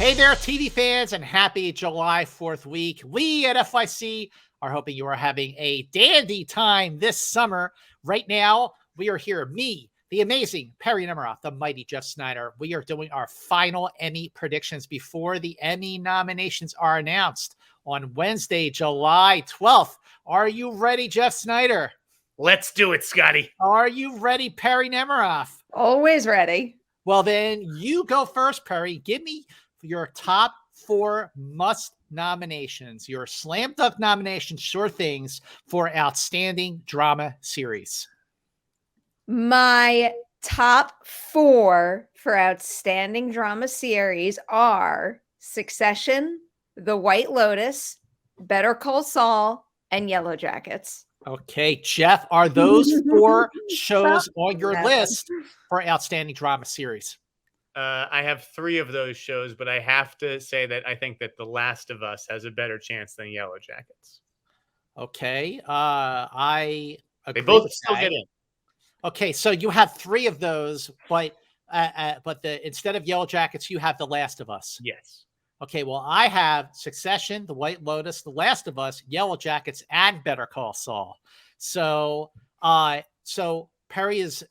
Hey there, TV fans, and happy July 4th week. We at FYC are hoping you are having a dandy time this summer. Right now, we are here, me, the amazing Perri Nemiroff, the mighty Jeff Snyder. We are doing our final Emmy predictions before the Emmy nominations are announced on Wednesday, July 12th. Are you ready, Jeff Snyder? Let's do it, Scotty. Are you ready, Perri Nemiroff? Always ready. Well, then you go first, Perri. Give me your top 4 must nominations, your slam dunk nominations, sure things for outstanding drama series. My top 4 for outstanding drama series are Succession, The White Lotus, Better Call Saul, and Yellow Jackets. Okay, Jeff, are those 4 shows on your list for outstanding drama series? I have 3 of those shows, but I have to say that I think that The Last of Us has a better chance than Yellow Jackets. Okay, I agree. They both still get in. Okay, so you have 3 of those, but instead of Yellow Jackets, you have The Last of Us. Yes. Okay, well, I have Succession, The White Lotus, The Last of Us, Yellow Jackets, and Better Call Saul. So Perri is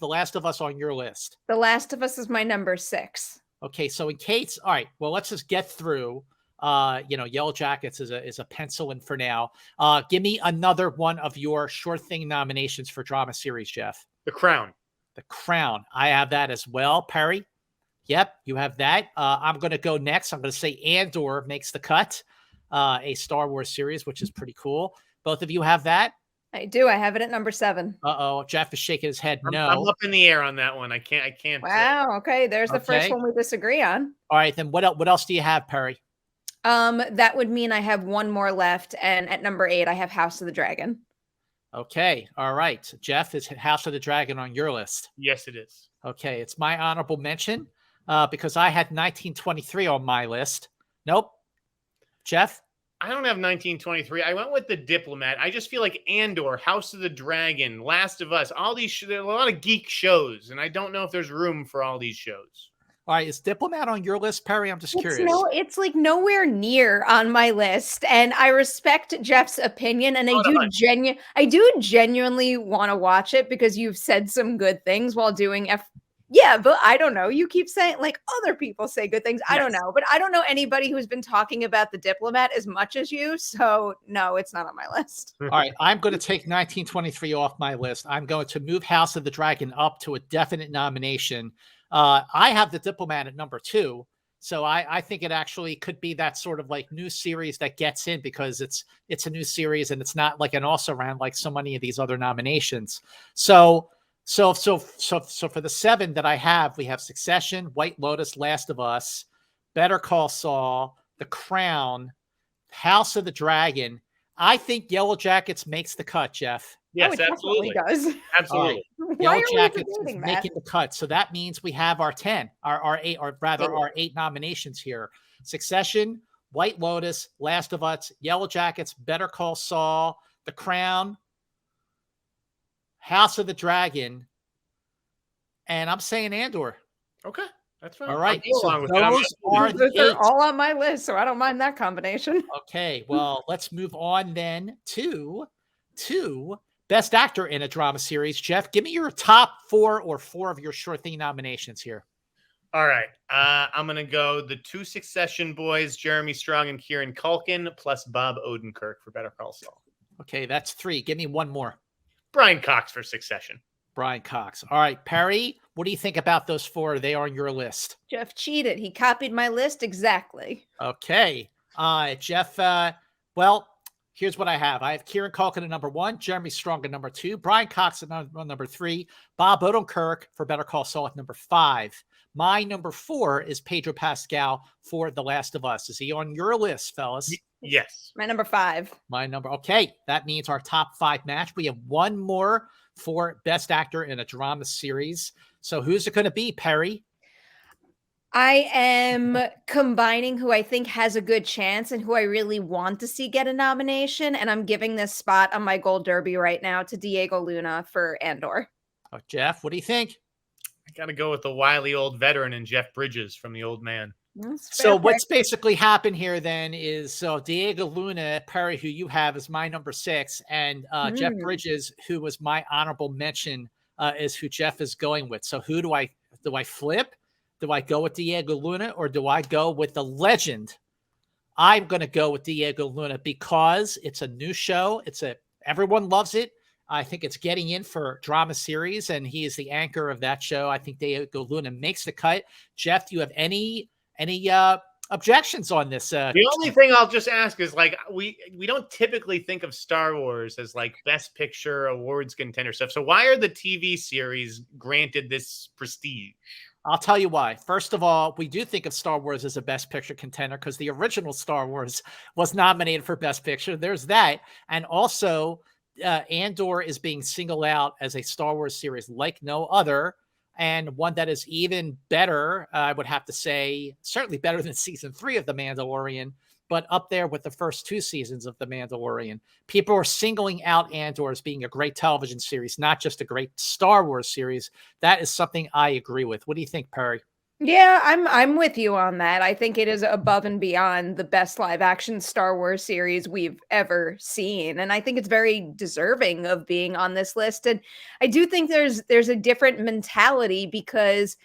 The Last of Us on your list? The Last of Us is my number 6. Okay, so in case, all right, well, let's just get through. Yellow Jackets is a pencil in for now. Give me another one of your sure thing nominations for drama series, Jeff. The Crown. The Crown. I have that as well, Perri. Yep, you have that. I'm going to go next. I'm going to say Andor makes the cut, a Star Wars series, which is pretty cool. Both of you have that? I do. I have it at number 7. Uh-oh, Jeff is shaking his head no. I'm up in the air on that one. I can't. Wow, okay. There's the first one we disagree on. All right, then what else do you have, Perri? That would mean I have one more left, and at number 8, I have House of the Dragon. Okay, all right. Jeff, is House of the Dragon on your list? Yes, it is. Okay, it's my honorable mention because I had 1923 on my list. Nope. Jeff? I don't have 1923. I went with The Diplomat. I just feel like Andor, House of the Dragon, Last of Us, all these there are a lot of geek shows, and I don't know if there's room for all these shows. All right, is Diplomat on your list, Perri? I'm just curious. No, it's like nowhere near on my list, and I respect Jeff's opinion, and I do genuinely want to watch it because you've said some good things while doing Yeah, but I don't know. You keep saying, like, other people say good things. I don't know. But I don't know anybody who's been talking about The Diplomat as much as you. So, no, it's not on my list. All right. I'm going to take 1923 off my list. I'm going to move House of the Dragon up to a definite nomination. I have The Diplomat at number 2. So I think it actually could be that sort of like new series that gets in because it's a new series and it's not like an also-ran like so many of these other nominations. So for the 7 that I have, we have Succession, White Lotus, Last of Us, Better Call Saul, The Crown, House of the Dragon. I think Yellow Jackets makes the cut, Jeff. Yes, absolutely. Does. Absolutely. Right. Yellow Jackets is making the cut. So that means we have our 10, our 8, or rather our 8 nominations here. Succession, White Lotus, Last of Us, Yellow Jackets, Better Call Saul, The Crown, House of the Dragon, and I'm saying Andor. Okay, that's fine. All right, so those are all on my list, so I don't mind that combination. Okay, well, let's move on then to Best Actor in a Drama Series. Jeff, give me your top 4 or 4 of your sure thing nominations here. All right, I'm going to go the 2 Succession boys, Jeremy Strong and Kieran Culkin, plus Bob Odenkirk for Better Call Saul. Okay, that's 3. Give me one more. Brian Cox for Succession. Brian Cox. All right, Perri, what do you think about those 4? They are on your list. Jeff cheated. He copied my list exactly. Okay. Jeff, well, here's what I have. I have Kieran Culkin at number 1, Jeremy Strong at number 2, Brian Cox at number 3, Bob Odenkirk for Better Call Saul at number 5. My number 4 is Pedro Pascal for The Last of Us. Is he on your list, fellas? Yes. My number 5. Okay. That means our top 5 match. We have one more for Best Actor in a Drama Series. So who's it going to be, Perri? I am combining who I think has a good chance and who I really want to see get a nomination. And I'm giving this spot on my Gold Derby right now to Diego Luna for Andor. Jeff, what do you think? I got to go with the wily old veteran and Jeff Bridges from The Old Man. That's So fair pick. what's basically happened here then is so Diego Luna, Perry, who you have is my number 6, and Jeff Bridges, who was my honorable mention, is who Jeff is going with. So who do I flip? Do I go with Diego Luna or do I go with the legend? I'm going to go with Diego Luna because it's a new show. Everyone loves it. I think it's getting in for drama series, and he is the anchor of that show. I think Diego Luna makes the cut. Jeff, do you have any objections on this? The only thing I'll just ask is like we don't typically think of Star Wars as like Best Picture awards contender stuff. So why are the TV series granted this prestige? I'll tell you why. First of all, we do think of Star Wars as a Best Picture contender because the original Star Wars was nominated for Best Picture. There's that. And also, Andor is being singled out as a Star Wars series like no other, and one that is even better, I would have to say, certainly better than season 3 of The Mandalorian, but up there with the first 2 seasons of The Mandalorian. People are singling out Andor as being a great television series, not just a great Star Wars series. That is something I agree with. What do you think, Perry? Yeah, I'm with you on that. I think it is above and beyond the best live action Star Wars series we've ever seen, and I think it's very deserving of being on this list. And I do think there's a different mentality because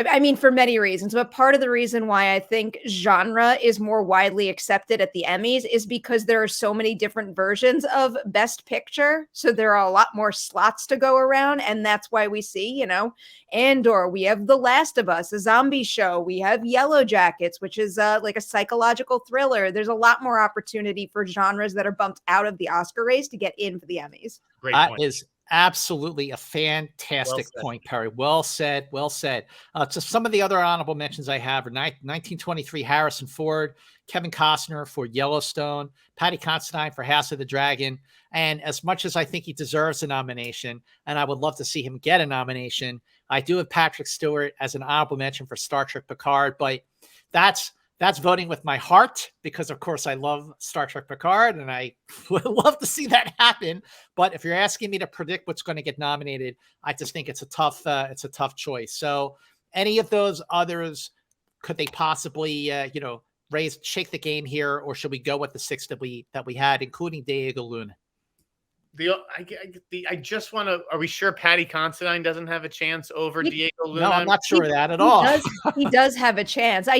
I mean, for many reasons, but part of the reason why I think genre is more widely accepted at the Emmys is because there are so many different versions of Best Picture. So there are a lot more slots to go around. And that's why we see, Andor, we have The Last of Us, a zombie show. We have Yellow Jackets, which is like a psychological thriller. There's a lot more opportunity for genres that are bumped out of the Oscar race to get in for the Emmys. Great That point. is absolutely a fantastic point, Perry. Well said. Well said. So some of the other honorable mentions I have are 1923 Harrison Ford, Kevin Costner for Yellowstone, Patty Considine for House of the Dragon. And as much as I think he deserves a nomination, and I would love to see him get a nomination, I do have Patrick Stewart as an honorable mention for Star Trek Picard, but that's voting with my heart because, of course, I love Star Trek Picard and I would love to see that happen. But if you're asking me to predict what's going to get nominated, I just think it's a tough choice. So any of those others, could they possibly, shake the game here, or should we go with the 6 that we had, including Diego Luna? I just want to. Are we sure Patty Considine doesn't have a chance over Diego Luna? No, I'm not sure of that at all. He does have a chance. I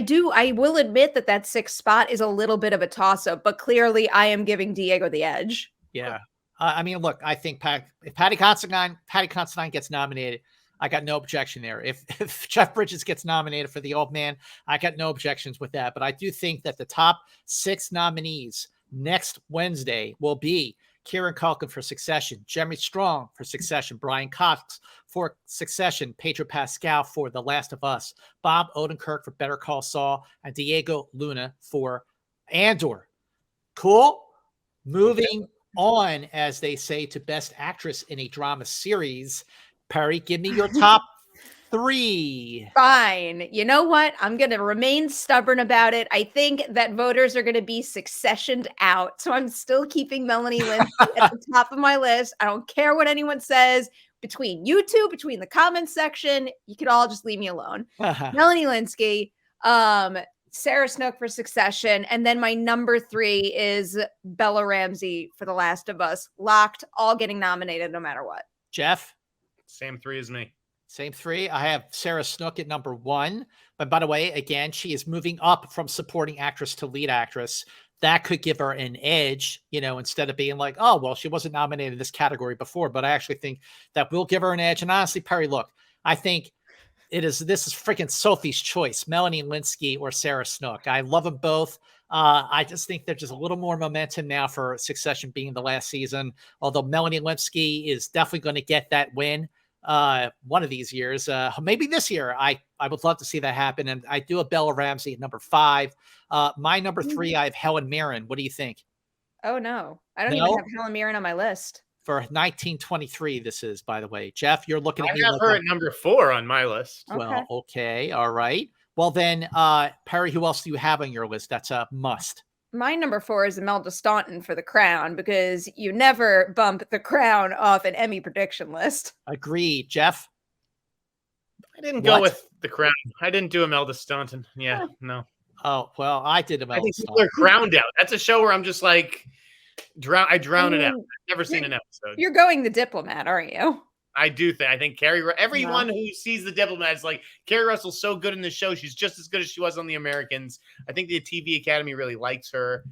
will admit that 6th spot is a little bit of a toss-up, but clearly I am giving Diego the edge. Yeah. I mean, look, I think if Patty Considine gets nominated, I got no objection there. If Jeff Bridges gets nominated for The Old Man, I got no objections with that. But I do think that the top 6 nominees next Wednesday will be Kieran Culkin for Succession, Jeremy Strong for Succession, Brian Cox for Succession, Pedro Pascal for The Last of Us, Bob Odenkirk for Better Call Saul, and Diego Luna for Andor. Cool. Moving on, as they say, to Best Actress in a Drama Series. Perry, give me your top 3. Fine. You know what? I'm going to remain stubborn about it. I think that voters are going to be Successioned out. So I'm still keeping Melanie Linsky at the top of my list. I don't care what anyone says between you two, between the comments section. You could all just leave me alone. Melanie Linsky, Sarah Snook for Succession. And then my number 3 is Bella Ramsey for The Last of Us. Locked, all getting nominated no matter what. Jeff? Same 3 as me. Same 3. I have Sarah Snook at number 1. But by the way, again, she is moving up from supporting actress to lead actress. That could give her an edge, instead of being like, oh, well, she wasn't nominated in this category before. But I actually think that will give her an edge. And honestly, Perry, look, I think this is freaking Sophie's choice, Melanie Linsky or Sarah Snook. I love them both. I just think there's just a little more momentum now for Succession being the last season, although Melanie Linsky is definitely going to get that win one of these years, maybe this year. I would love to see that happen. And I do have Bella Ramsey at number 5. My number 3, I have Helen Mirren. What do you think? Oh no, I don't even have Helen Mirren on my list. For 1923, this is, by the way. Jeff, you're looking at me. I have her at number 4 on my list. Well, okay. All right. Well, then, Perry, who else do you have on your list? That's a must. My number 4 is Imelda Staunton for The Crown, because you never bump The Crown off an Emmy prediction list. Agreed. Jeff? I didn't go with The Crown. I didn't do Imelda Staunton. Yeah, no. Oh, well, I did I Imelda think people are Staunton. crowned out. That's a show where I'm just like, I drown it out. I've never seen an episode. You're going the diplomat, aren't you? I do think. I think everyone who sees the diplomat is like, Kerry Russell's so good in the show. She's just as good as she was on The Americans. I think the TV Academy really likes her.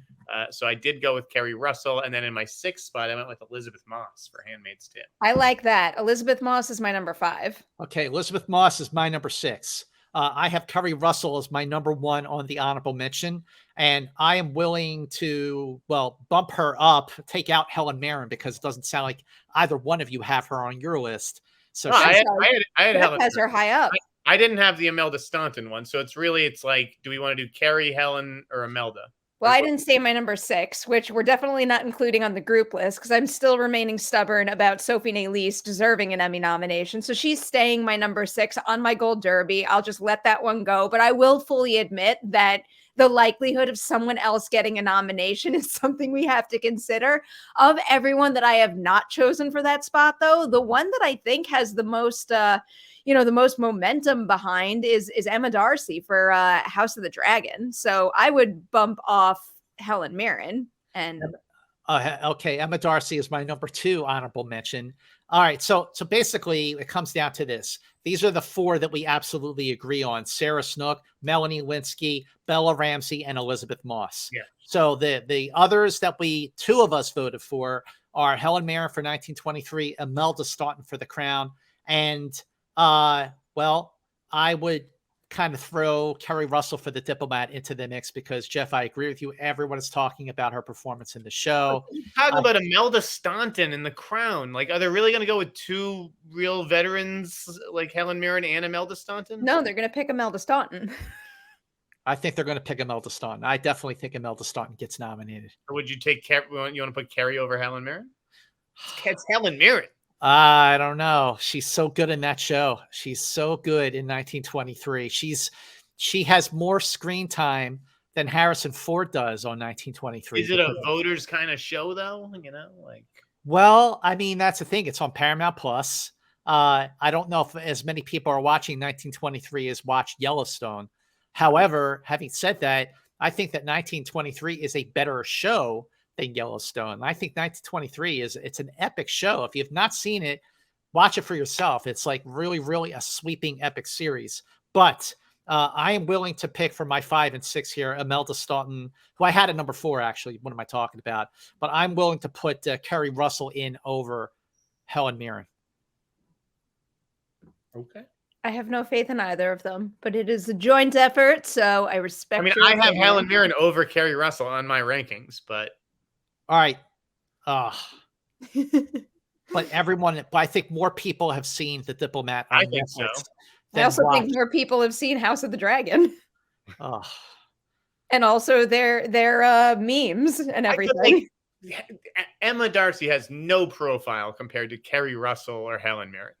So I did go with Kerry Russell. And then in my 6th spot, I went with Elizabeth Moss for Handmaid's Tale. I like that. Elizabeth Moss is my number 5. Okay, Elizabeth Moss is my number 6. I have Kerry Russell as my number 1 on the honorable mention, and I am willing to, bump her up, take out Helen Mirren, because it doesn't sound like either one of you have her on your list. So I had Helen. Has her high up. I didn't have the Imelda Staunton one, so it's like, do we want to do Kerry, Helen, or Imelda? Well, I didn't say my number 6, which we're definitely not including on the group list because I'm still remaining stubborn about Sophie Nélisse deserving an Emmy nomination. So she's staying my number 6 on my Gold Derby. I'll just let that one go. But I will fully admit that the likelihood of someone else getting a nomination is something we have to consider. Of everyone that I have not chosen for that spot, though, the one that I think has the most the most momentum behind is Emma Darcy for House of the Dragon. So I would bump off Helen Mirren. And okay, Emma Darcy is my number 2 honorable mention. All right, so basically it comes down to this. These are the 4 that we absolutely agree on: Sarah Snook, Melanie Lynskey, Bella Ramsey, and Elizabeth Moss. Yeah. So the others that 2 of us voted for are Helen Mirren for 1923, Imelda Staunton for The Crown, and I would kind of throw Kerry Russell for The Diplomat into the mix because, Jeff, I agree with you. Everyone is talking about her performance in the show. Talk about Imelda Staunton in The Crown. Like, are they really going to go with 2 real veterans like Helen Mirren and Imelda Staunton? No, they're going to pick Imelda Staunton. I think they're going to pick Imelda Staunton. I definitely think Imelda Staunton gets nominated. Or would you take you want to put Kerry over Helen Mirren? It's Helen Mirren. I don't know. She's so good in that show. She's so good in 1923. She has more screen time than Harrison Ford does on 1923. Is it a voters kind of show though? Well, I mean, that's the thing. It's on Paramount Plus. I don't know if as many people are watching 1923 as watch Yellowstone. However, having said that, I think that 1923 is a better show than Yellowstone. I think 1923 it's an epic show. If you've not seen it, watch it for yourself. It's like really, really a sweeping epic series. But I am willing to pick for my 5 and 6 here, Imelda Staunton, who I had at number 4, actually. What am I talking about? But I'm willing to put Kerry Russell in over Helen Mirren. Okay. I have no faith in either of them, but it is a joint effort, so I respect. I mean, I have Helen Mirren over Kerry Russell on my rankings, but all right. But I think more people have seen The Diplomat on Netflix. So. I also think more people have seen House of the Dragon. And also their memes and everything. Emma Darcy has no profile compared to Kerry Russell or Helen Mirren.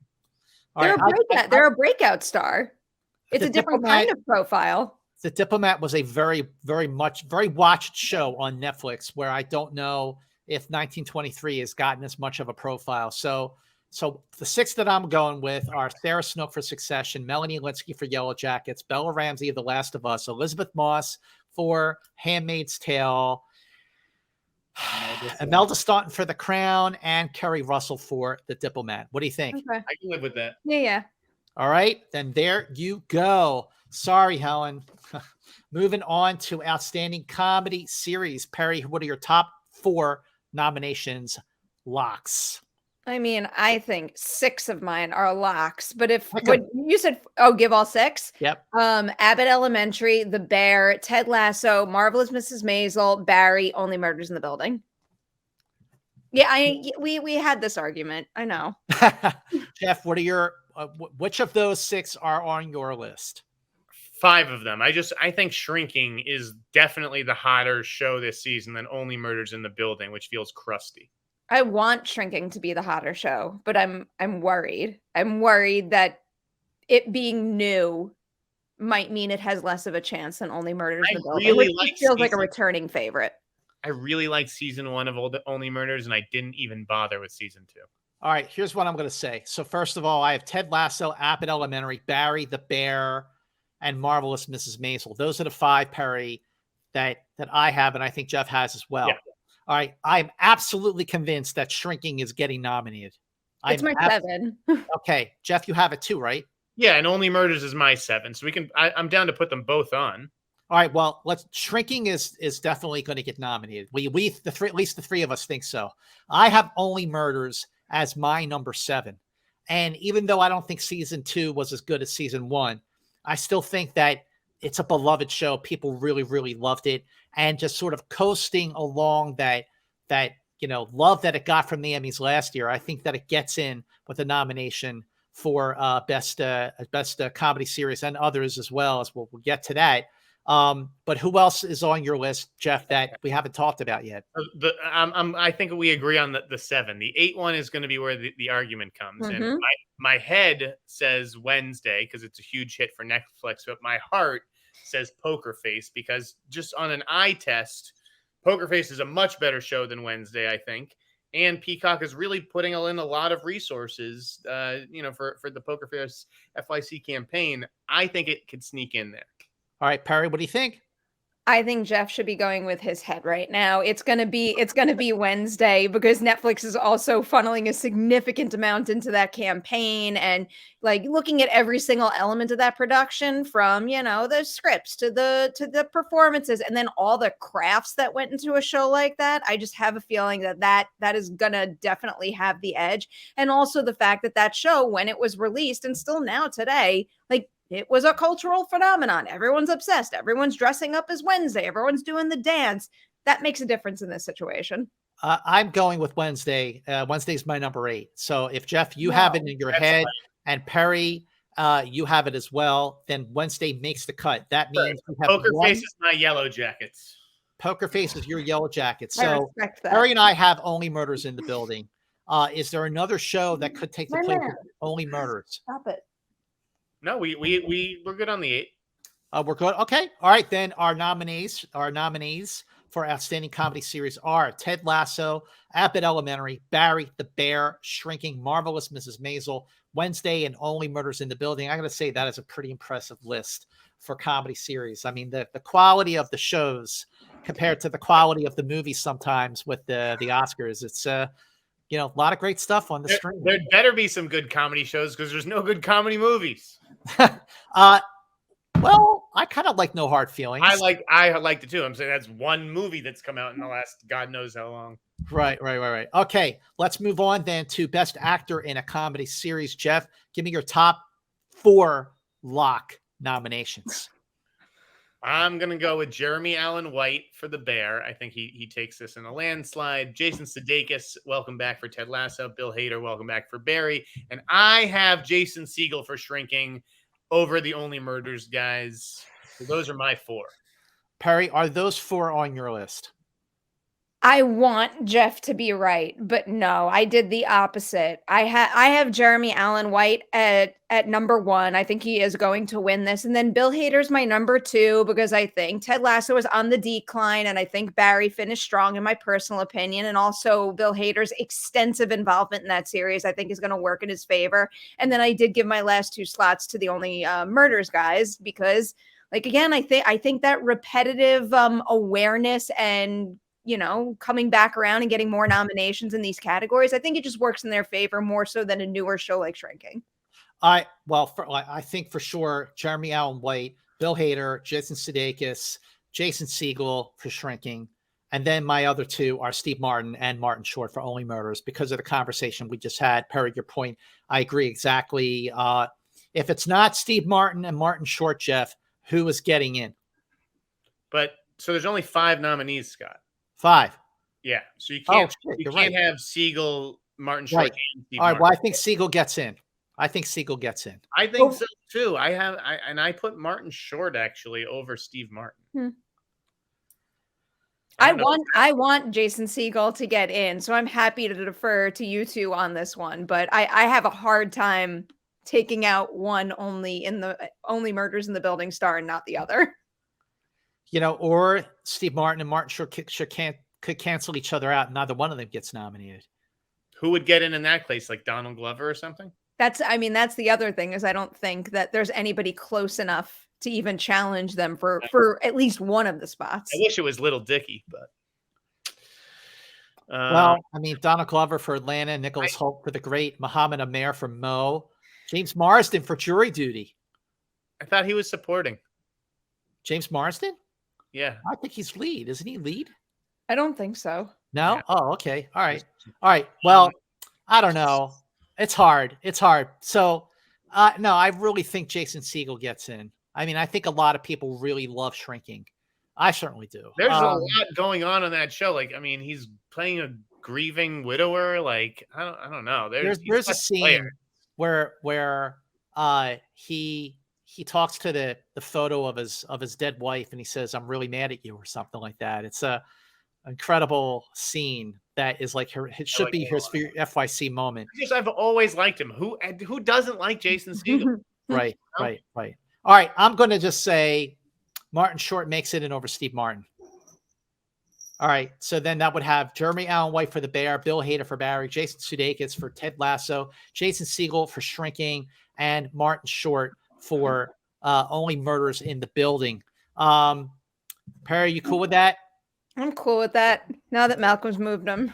They're a breakout star. It's a different kind of profile. The Diplomat was a very, very watched show on Netflix, where I don't know if 1923 has gotten as much of a profile. So the 6 that I'm going with are Sarah Snook for Succession, Melanie Lynskey for Yellow Jackets, Bella Ramsey of The Last of Us, Elizabeth Moss for Handmaid's Tale, Imelda Staunton for The Crown, and Kerry Russell for The Diplomat. What do you think? Okay. I can live with that. Yeah. All right, then there you go. Sorry, Helen. Moving on to Outstanding Comedy Series. Perri, what are your top 4 nominations? Locks. I mean, I think 6 of mine are locks, but what you said, give all 6? Yep. Abbott Elementary, The Bear, Ted Lasso, Marvelous Mrs. Maisel, Barry, Only Murders in the Building. Yeah, we had this argument. I know. Jeff, what are your which of those 6 are on your list? 5 of them. I think Shrinking is definitely the hotter show this season than Only Murders in the Building, which feels crusty. I want Shrinking to be the hotter show, but I'm worried. I'm worried that it being new might mean it has less of a chance than Only Murders in the Building. It feels like a returning favorite. I really liked season 1 of Only Murders, and I didn't even bother with season 2. All right, here's what I'm going to say. So first of all, I have Ted Lasso, Abbott Elementary, Barry, The Bear, and Marvelous Mrs. Maisel. Those are the 5, Perry, that I have, and I think Jeff has as well. Yeah. All right, I'm absolutely convinced that Shrinking is getting nominated. It's my 7. Okay, Jeff, you have it too, right? Yeah, and Only Murders is my 7, so we can. I'm down to put them both on. All right, well, Shrinking is definitely going to get nominated. At least the 3 of us think so. I have Only Murders as my number 7. And even though I don't think season 2 was as good as season 1, I still think that it's a beloved show. People really, really loved it. And just sort of coasting along that love that it got from the Emmys last year, I think that it gets in with a nomination for best comedy series and others as well, as we'll get to that. But who else is on your list, Jeff, that we haven't talked about yet? I think we agree on the 7. The 8 one is going to be where the argument comes. Mm-hmm. And my head says Wednesday because it's a huge hit for Netflix, but my heart says Poker Face because just on an eye test, Poker Face is a much better show than Wednesday, I think. And Peacock is really putting in a lot of resources, for the Poker Face FYC campaign. I think it could sneak in there. All right, Perry, what do you think? I think Jeff should be going with his head right now. It's gonna be Wednesday because Netflix is also funneling a significant amount into that campaign and like looking at every single element of that production, from the scripts to the performances, and then all the crafts that went into a show like that. I just have a feeling that is gonna definitely have the edge, and also the fact that show, when it was released and still now today, like, it was a cultural phenomenon. Everyone's obsessed. Everyone's dressing up as Wednesday. Everyone's doing the dance. That makes a difference in this situation. I'm going with Wednesday. Wednesday's my number 8. So if Jeff, you have it in your head, and Perry, you have it as well, then Wednesday makes the cut. That means we have Poker Face is my Yellow Jackets. Poker Face is your Yellow Jackets. I So respect that. Perry and I have Only Murders in the building. Is there another show that could take the place of Only Murders? Stop it. No, we're good on the 8. We're good. Okay. All right. Then our nominees for Outstanding Comedy Series are Ted Lasso, Abbott Elementary, Barry, The Bear, Shrinking, Marvelous Mrs. Maisel, Wednesday, and Only Murders in the Building. I got to say that is a pretty impressive list for comedy series. I mean, the quality of the shows compared to the quality of the movies sometimes with the Oscars, it's a lot of great stuff on the screen. There better be some good comedy shows because there's no good comedy movies. Well, I kind of like No Hard Feelings. I liked it too. I'm saying that's one movie that's come out in the last God knows how long. Right. Okay, let's move on then to Best Actor in a Comedy Series. Jeff, give me your top 4 lock nominations. I'm going to go with Jeremy Allen White for The Bear. I think he takes this in a landslide. Jason Sudeikis, welcome back for Ted Lasso. Bill Hader, welcome back for Barry. And I have Jason Segel for Shrinking over the Only Murders guys. So those are my 4. Perry, are those 4 on your list? I want Jeff to be right, but no, I did the opposite. I have Jeremy Allen White at number 1. I think he is going to win this. And then Bill Hader's my number 2 because I think Ted Lasso is on the decline, and I think Barry finished strong in my personal opinion. And also Bill Hader's extensive involvement in that series, I think, is going to work in his favor. And then I did give my last 2 slots to the Only Murders guys because, like, again, I think that repetitive awareness and coming back around and getting more nominations in these categories, I think it just works in their favor more so than a newer show like Shrinking. I think for sure Jeremy Allen White, Bill Hader, Jason Sudeikis, Jason Segel for Shrinking, and then my other 2 are Steve Martin and Martin Short for Only Murders because of the conversation we just had. Perry, your point, I agree exactly. If it's not Steve Martin and Martin Short, Jeff, who is getting in? But so there's only 5 nominees, Scott. 5. Yeah, so you can't right. have Segel, Martin Short, right. and Steve All right, Martin. well, I think Segel gets in. I think so too. I put Martin Short actually over Steve Martin. I want Jason Segel to get in, so I'm happy to defer to you 2 on this one. But I have a hard time taking out one Only Murders in the Building star and not the other. Or Steve Martin and Martin Short could cancel each other out, and neither one of them gets nominated. Who would get in that place? Like Donald Glover or something? That's the other thing is I don't think that there's anybody close enough to even challenge them for at least one of the spots. I wish it was Little Dicky, but. Well, I mean, Donald Glover for Atlanta, Nicholas Hoult for The Great, Muhammad Amer for Mo, James Marsden for Jury Duty. I thought he was supporting. James Marsden? Yeah. I think he's lead. Isn't he lead? I don't think so. No? Yeah. Oh, okay. All right. All right. Well, I don't know. It's hard. So, no, I really think Jason Segel gets in. I mean, I think a lot of people really love Shrinking. I certainly do. There's a lot going on that show. Like, I mean, he's playing a grieving widower. Like, I don't know. There's a scene where he talks to the photo of his dead wife, and he says, "I'm really mad at you," or something like that. It's a incredible scene that is like it should be his FYC moment. Because I've always liked him. Who doesn't like Jason Segel? Right. All right, I'm going to just say Martin Short makes it in over Steve Martin. All right, so then that would have Jeremy Allen White for The Bear, Bill Hader for Barry, Jason Sudeikis for Ted Lasso, Jason Segel for Shrinking, and Martin Short for Only Murders in the Building. Perry, you cool with that? I'm cool with that. Now that Malcolm's moved him.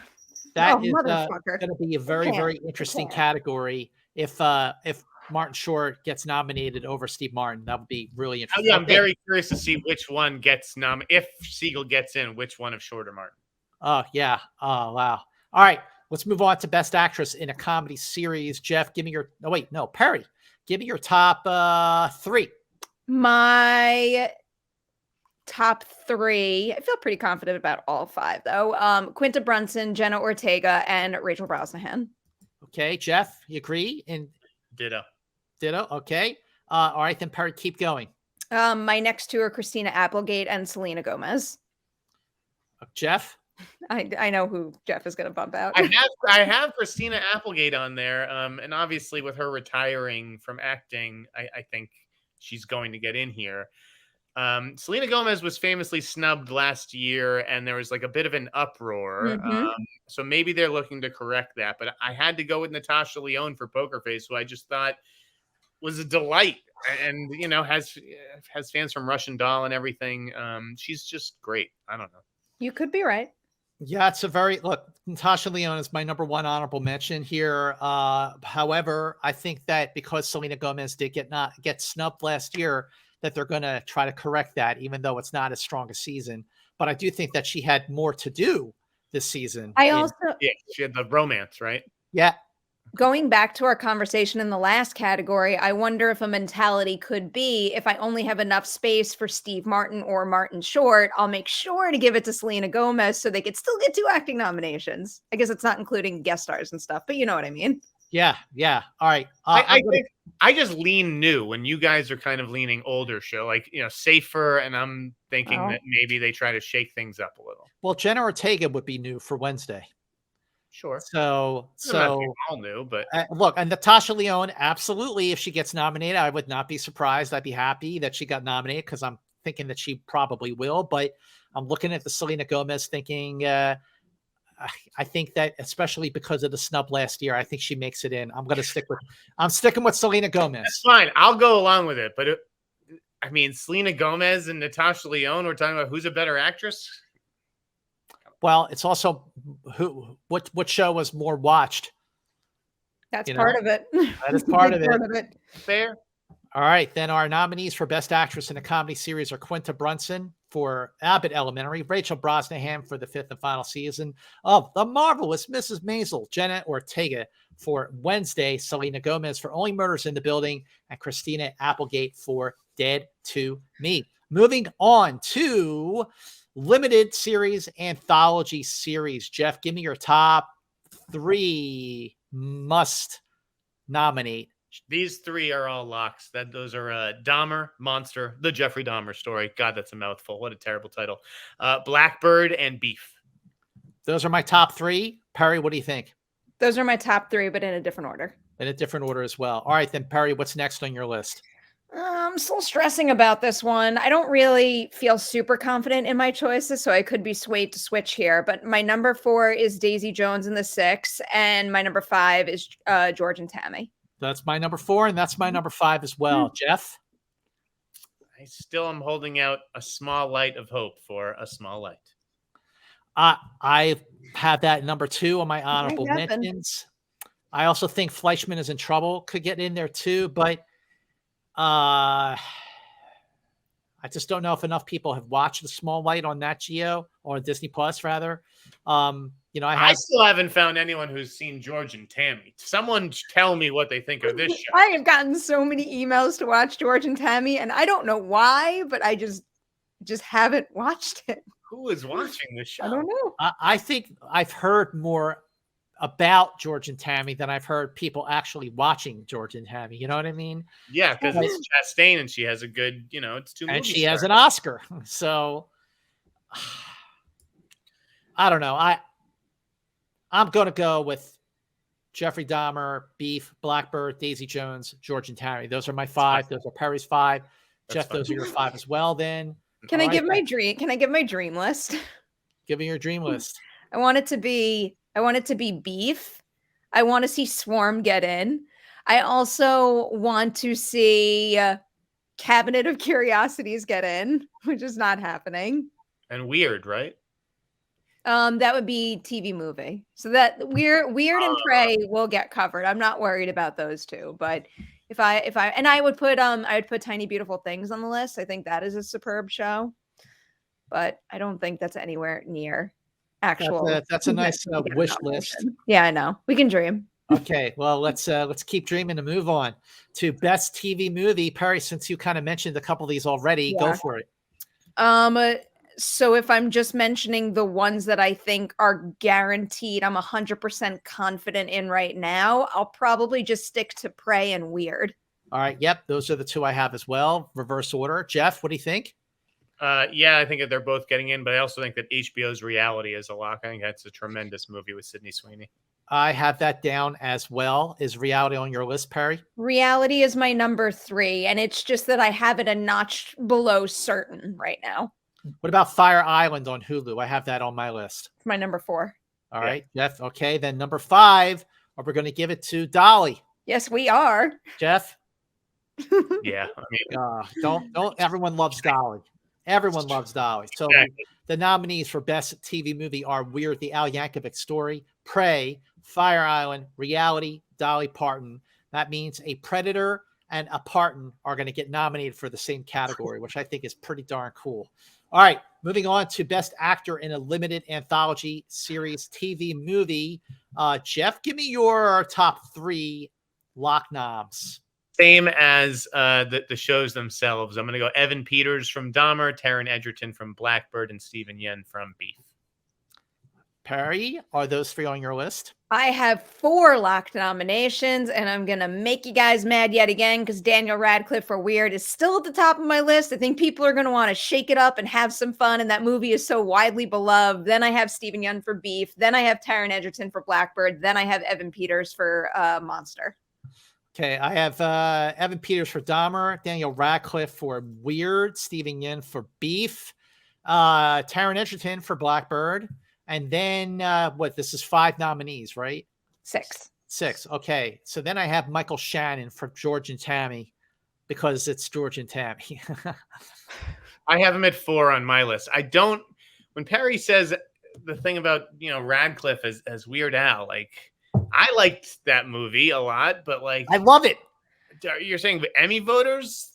That is going to be a very, very interesting category. If Martin Short gets nominated over Steve Martin, that would be really interesting. I'm very curious to see which one gets nominated. If Segel gets in, which one of Short or Martin? Oh, yeah. Oh, wow. All right. Let's move on to Best Actress in a Comedy Series. Jeff, give me your... Oh, wait. No, Perry. Give me your top 3. My top 3. I feel pretty confident about all 5, though. Quinta Brunson, Jenna Ortega, and Rachel Brosnahan. Okay, Jeff, you agree? And Ditto. Okay. All right, then Perry, keep going. My next 2 are Christina Applegate and Selena Gomez. Jeff? I know who Jeff is going to bump out. I have Christina Applegate on there, and obviously with her retiring from acting, I think she's going to get in here. Selena Gomez was famously snubbed last year, and there was like a bit of an uproar. So maybe they're looking to correct that. But I had to go with Natasha Lyonne for Poker Face, who I just thought was a delight, and has fans from Russian Doll and everything. She's just great. I don't know. You could be right. Yeah, it's a very Natasha Lyonne is my number 1 honorable mention here. However, I think that because Selena Gomez did get snubbed last year, that they're going to try to correct that, even though it's not as strong a season. But I do think that she had more to do this season. She had the romance, right? Yeah. Going back to our conversation in the last category, I wonder if a mentality could be, if I only have enough space for Steve Martin or Martin Short, I'll make sure to give it to Selena Gomez so they could still get 2 acting nominations. I guess it's not including guest stars and stuff, but you know what I mean. Yeah. All right. I think I just lean new when you guys are kind of leaning older show, like, safer. And I'm thinking that maybe they try to shake things up a little. Well, Jenna Ortega would be new for Wednesday. Sure. So all new, but look, and Natasha Lyonne, absolutely. If she gets nominated, I would not be surprised. I'd be happy that she got nominated because I'm thinking that she probably will. But I'm looking at the Selena Gomez thinking, I think that especially because of the snub last year, I think she makes it in. I'm sticking with Selena Gomez. That's fine. I'll go along with it. But Selena Gomez and Natasha Lyonne, we're talking about who's a better actress. Well, it's also what show was more watched. That's part of it. That is part of it. Fair. All right, then our nominees for Best Actress in a Comedy Series are Quinta Brunson for Abbott Elementary, Rachel Brosnahan for the 5th and final season of The Marvelous Mrs. Maisel, Jenna Ortega for Wednesday, Selena Gomez for Only Murders in the Building, and Christina Applegate for Dead to Me. Moving on to limited series, anthology series. Jeff, give me your top 3 must nominate. These 3 are all locks. Those are Dahmer, Monster, The Jeffrey Dahmer Story. God, that's a mouthful. What a terrible title. Blackbird and Beef. Those are my top 3. Perry, what do you think? Those are my top 3, but in a different order. In a different order as well. All right, then, Perry, what's next on your list? I'm still stressing about this one. I don't really feel super confident in my choices, so I could be swayed to switch here. But my number 4 is Daisy Jones and the Six, and my number 5 is George and Tammy. That's my number 4, and that's my number 5 as well. Jeff? I still am holding out a small light of hope for A Small Light. I have that number 2 on my honorable happened. mentions. I also think Fleischman is in Trouble could get in there too, but I just don't know if enough people have watched The Small Light on Nat Geo or Disney Plus rather. I still haven't found anyone who's seen George and Tammy. Someone tell me what they think of this show. I have gotten so many emails to watch George and Tammy, and I don't know why, but I just haven't watched it. Who is watching this show? I don't know. I think I've heard more about George and Tammy than I've heard people actually watching George and Tammy. You know what I mean? Yeah, because it's Chastain and she has a good, it's 2 movies. And she has an Oscar. So I don't know. I'm going to go with Jeffrey Dahmer, Beef, Blackbird, Daisy Jones, George and Tammy. Those are my 5. Those are Perry's 5. Jeff, those are your 5 as well then. Can I give my dream list? Give me your dream list. I want it to be Beef. I want to see Swarm get in. I also want to see Cabinet of Curiosities get in, which is not happening. And Weird, right? That would be TV movie. So that Weird and Prey will get covered. I'm not worried about those two, but I would put Tiny Beautiful Things on the list. I think that is a superb show, but I don't think that's anywhere near actual. That's a nice wish list. Yeah, I know. We can dream. Okay, well let's keep dreaming and move on to best TV movie. Perry, since you kind of mentioned a couple of these already, go for it. So if I'm just mentioning the ones that I think are guaranteed, I'm 100% confident in right now, I'll probably just stick to Prey and Weird. All right. Yep. Those are the 2 I have as well. Reverse order. Jeff, what do you think? Yeah, I think that they're both getting in, but I also think that HBO's Reality is a lock. I think that's a tremendous movie with Sydney Sweeney. I have that down as well. Is Reality on your list, Perry? Reality is my number 3, and it's just that I have it a notch below Certain right now. What about Fire Island on Hulu? I have that on my list. It's my number 4. All right, Jeff. Okay, then number 5. Are we going to give it to Dolly? Yes, we are. Jeff? Yeah. I mean, don't. Everyone loves Dolly. Everyone loves Dolly. So the nominees for best TV movie are Weird: The Al Yankovic Story, Prey, Fire Island, Reality, Dolly Parton. That means a Predator and a Parton are going to get nominated for the same category, which I think is pretty darn cool. All right, moving on to best actor in a limited anthology series TV movie. Jeff, give me your top 3 lock noms. Same as the shows themselves. I'm going to go Evan Peters from Dahmer, Taron Egerton from Blackbird, and Stephen Yen from Beef. Perry, are those 3 on your list? I have 4 locked nominations, and I'm going to make you guys mad yet again because Daniel Radcliffe for Weird is still at the top of my list. I think people are going to want to shake it up and have some fun, and that movie is so widely beloved. Then I have Stephen Yeun for Beef. Then I have Taron Egerton for Blackbird. Then I have Evan Peters for Monster. Okay, I have Evan Peters for Dahmer, Daniel Radcliffe for Weird, Stephen Yeun for Beef, Taron Egerton for Blackbird. And then this is 5 nominees, right? 6. 6. Okay. So then I have Michael Shannon for George and Tammy because it's George and Tammy. I have him at 4 on my list. When Perry says the thing about, Radcliffe as Weird Al, like, I liked that movie a lot, but like, I love it. You're saying Emmy voters?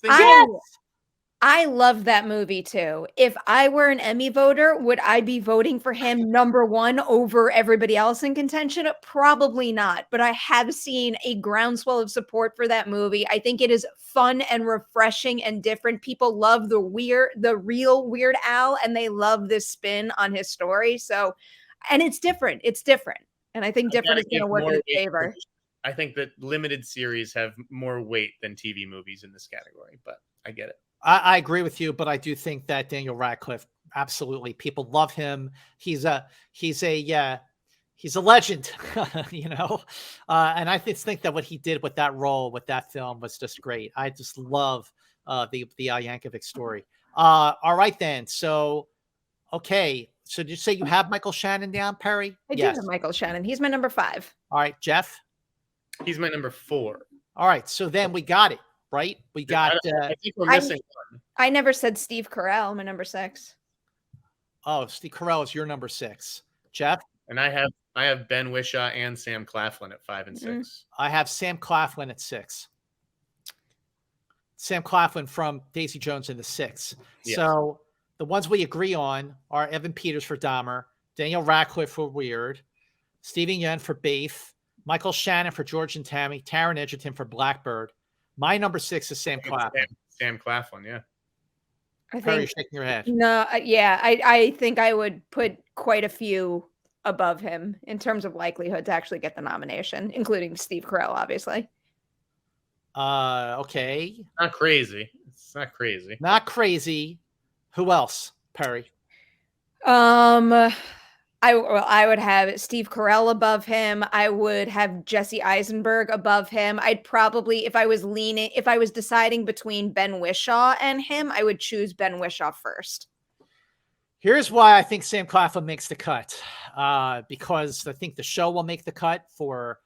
I love that movie too. If I were an Emmy voter, would I be voting for him number 1 over everybody else in contention? Probably not. But I have seen a groundswell of support for that movie. I think it is fun and refreshing and different. People love the real Weird Al, and they love this spin on his story. So, and it's different. It's different. And I think different is going to work in his favor. I think that limited series have more weight than TV movies in this category, but I get it. I agree with you, but I do think that Daniel Radcliffe, absolutely, people love him. He's a He's a legend, you know, and I just think that what he did with that role, with that film, was just great. I just love the Al Yankovic story. All right, then. So, okay. So, did you say you have Michael Shannon down, Perry? I do have Michael Shannon. He's my number 5. All right, Jeff. He's my number 4. All right. So then we got it, right? We got. I think we're missing one. I never said Steve Carell, my number 6. Oh, Steve Carell is your number 6. Jeff? And I have Ben Whishaw and Sam Claflin at 5 and 6. I have Sam Claflin at 6. Sam Claflin from Daisy Jones in the 6. Yes. So the ones we agree on are Evan Peters for Dahmer, Daniel Radcliffe for Weird, Stephen Yeun for Beef, Michael Shannon for George and Tammy, Taron Egerton for Blackbird. My number 6 is Sam Claflin. Sam Claflin, yeah. I Perry, you're think shaking your head. no, yeah, I think I would put quite a few above him in terms of likelihood to actually get the nomination, including Steve Carell, obviously. Okay. Not crazy. It's not crazy. Not crazy. Who else, Perry? I would have Steve Carell above him. I would have Jesse Eisenberg above him. I'd probably, if I was deciding between Ben Whishaw and him, I would choose Ben Whishaw first. Here's why I think Sam Claflin makes the cut. Because I think the show will make the cut for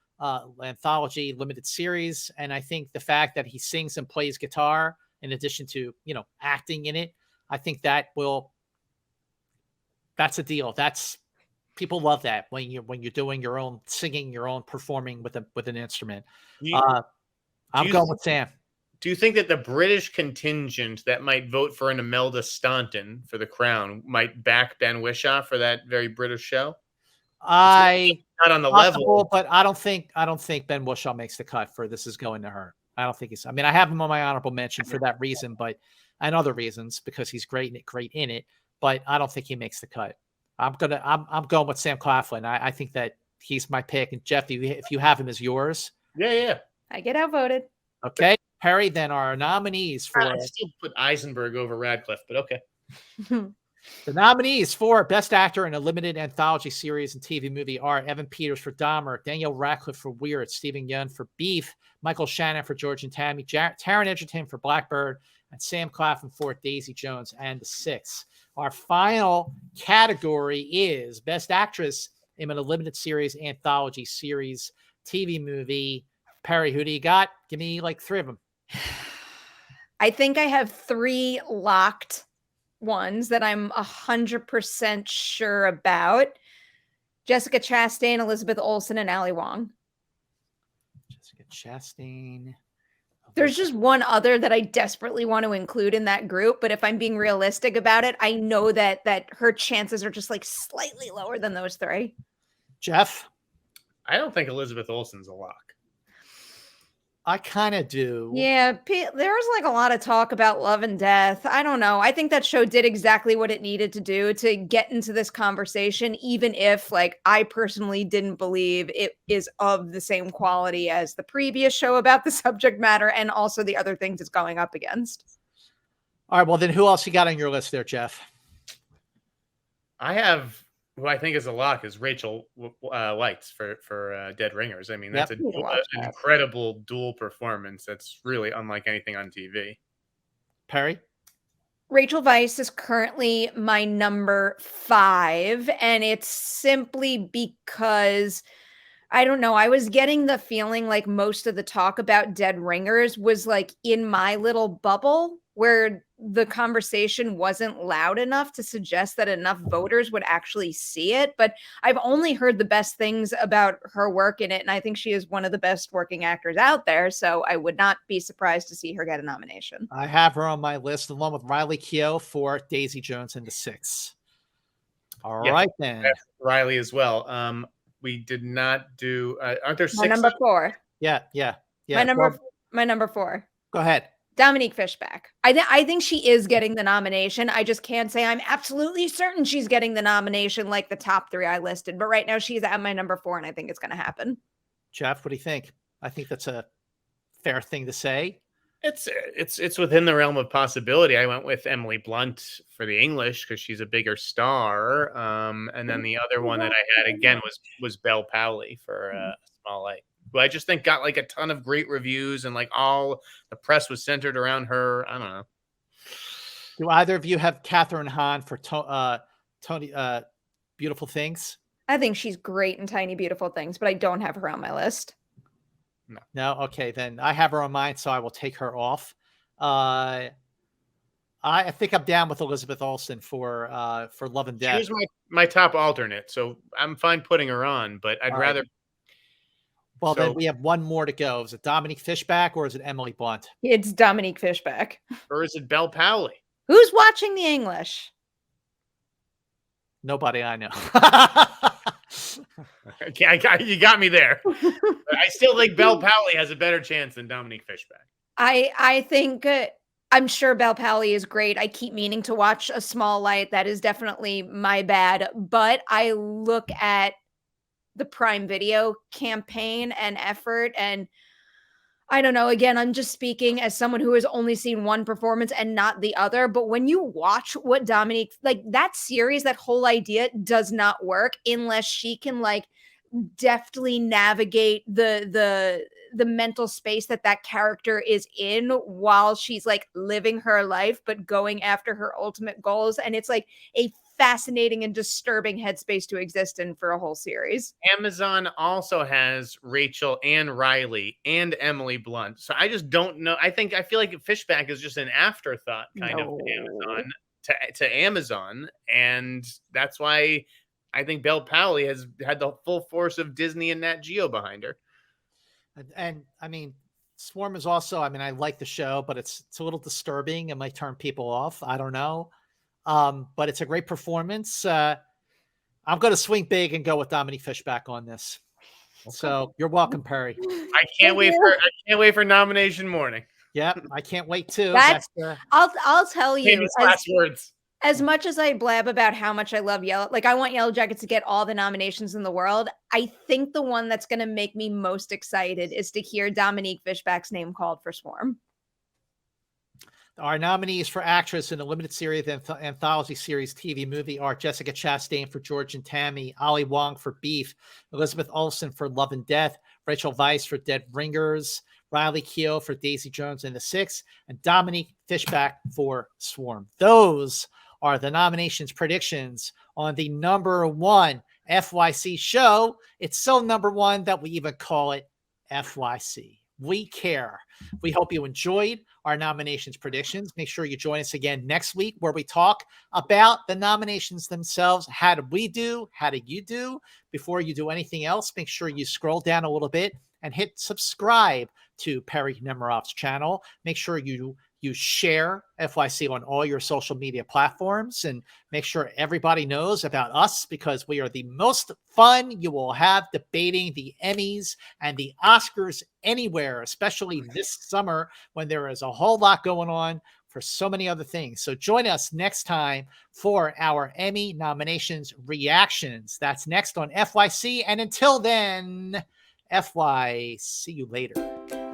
Anthology limited series. And I think the fact that he sings and plays guitar in addition to, acting in it, I think that's a deal. People love that when you're doing your own singing, your own performing with an instrument. I'm going with Sam. Do you think that the British contingent that might vote for an Imelda Staunton for the crown might back Ben Whishaw for that very British show? Not on the level, but I don't think Ben Whishaw makes the cut for This Is Going to Hurt. I don't think I have him on my honorable mention for that reason, but and other reasons because he's great in it. But I don't think he makes the cut. I'm going with Sam Claflin. I think that he's my pick. And Jeff, if you have him as yours, yeah, I get outvoted. Okay, Perry. Then our nominees for I still put Eisenberg over Radcliffe, but okay. The nominees for Best Actor in a Limited Anthology Series and TV Movie are Evan Peters for Dahmer, Daniel Radcliffe for Weird, Stephen Yeun for Beef, Michael Shannon for George and Tammy, Taron Egerton for Blackbird, and Sam Claflin for Daisy Jones and the Six. Our final category is Best Actress in a Limited Series, Anthology Series, TV Movie. Perry, who do you got? Give me like 3 of them. I think I have 3 locked ones that I'm 100% sure about. Jessica Chastain, Elizabeth Olsen, and Ali Wong. Jessica Chastain. There's just one other that I desperately want to include in that group, but if I'm being realistic about it, I know that her chances are just like slightly lower than those 3. Jeff? I don't think Elizabeth Olsen's a lock. I kind of do. Yeah, there's like a lot of talk about Love and Death. I don't know. I think that show did exactly what it needed to do to get into this conversation, even if like I personally didn't believe it is of the same quality as the previous show about the subject matter and also the other things it's going up against. All right, well then who else you got on your list there, Jeff? I have who I think is a lock is Rachel Weisz for Dead Ringers. I mean, that's an incredible dual performance. That's really unlike anything on TV. Perry? Rachel Weisz is currently my number 5, and it's simply because I don't know. I was getting the feeling like most of the talk about Dead Ringers was like in my little bubble where the conversation wasn't loud enough to suggest that enough voters would actually see it. But I've only heard the best things about her work in it. And I think she is one of the best working actors out there. So I would not be surprised to see her get a nomination. I have her on my list along with Riley Keough for Daisy Jones and the Six. All right, then. Riley as well. We did not do, aren't there 6? My number 4. Yeah. My number 4. Go ahead. Dominique Fishback. I think she is getting the nomination. I just can't say I'm absolutely certain she's getting the nomination like the top 3 I listed. But right now she's at my number 4, and I think it's going to happen. Jeff, what do you think? I think that's a fair thing to say. It's within the realm of possibility. I went with Emily Blunt for the English because she's a bigger star. And then the other one that I had again was Belle Powley for Small Light, who I just think got like a ton of great reviews and like all the press was centered around her. I don't know. Do either of you have Catherine Hahn for Tony Beautiful Things? I think she's great in Tiny Beautiful Things, but I don't have her on my list. No. Okay, then I have her on mine, so I will take her off. I think I'm down with Elizabeth Olsen for Love and Death. She was my top alternate, so I'm fine putting her on, but I'd rather. Well, then we have one more to go. Is it Dominique Fishback or is it Emily Blunt? It's Dominique Fishback. Or is it Belle Powley? Who's watching the English? Nobody I know. You got me there. I still think Belle Powley has a better chance than Dominique Fishback. I think I'm sure Belle Powley is great. I keep meaning to watch A Small Light. That is definitely my bad. But I look at the Prime Video campaign and effort, and I don't know. Again, I'm just speaking as someone who has only seen one performance and not the other. But when you watch what Dominique, like that series, that whole idea does not work unless she can like deftly navigate the mental space that character is in while she's like living her life, but going after her ultimate goals. And it's like a fascinating and disturbing headspace to exist in for a whole series. Amazon also has Rachel and Riley and Emily Blunt. So I just don't know. I feel like Fishback is just an afterthought kind of Amazon to Amazon. And that's why I think Belle Powley has had the full force of Disney and Nat Geo behind her. And I mean, Swarm is also, I mean, I like the show, but it's a little disturbing. It might turn people off. I don't know. But it's a great performance. I'm going to swing big and go with Dominique Fishback on this. Okay. So you're welcome, Perri. I can't wait for nomination morning. Yep, I can't wait too. I'll tell you. Famous last words. As much as I blab about how much I love I want Yellow Jackets to get all the nominations in the world. I think the one that's going to make me most excited is to hear Dominique Fishback's name called for Swarm. Our nominees for actress in a limited series anthology series TV movie are Jessica Chastain for George and Tammy, Ali Wong for Beef, Elizabeth Olsen for Love and Death, Rachel Weisz for Dead Ringers, Riley Keough for Daisy Jones and the Six, and Dominique Fishback for Swarm. Those are the nominations predictions on the #1 FYC show. It's so #1 that we even call it FYC. We care. We hope you enjoyed our nominations predictions. Make sure you join us again next week where we talk about the nominations themselves. How did we do? How did you do? Before you do anything else, make sure you scroll down a little bit and hit subscribe to Perri Nemiroff's channel. Make sure you share FYC on all your social media platforms and make sure everybody knows about us because we are the most fun you will have debating the Emmys and the Oscars anywhere, especially this summer when there is a whole lot going on for so many other things. So join us next time for our Emmy nominations reactions. That's next on FYC. And until then, FY, see you later.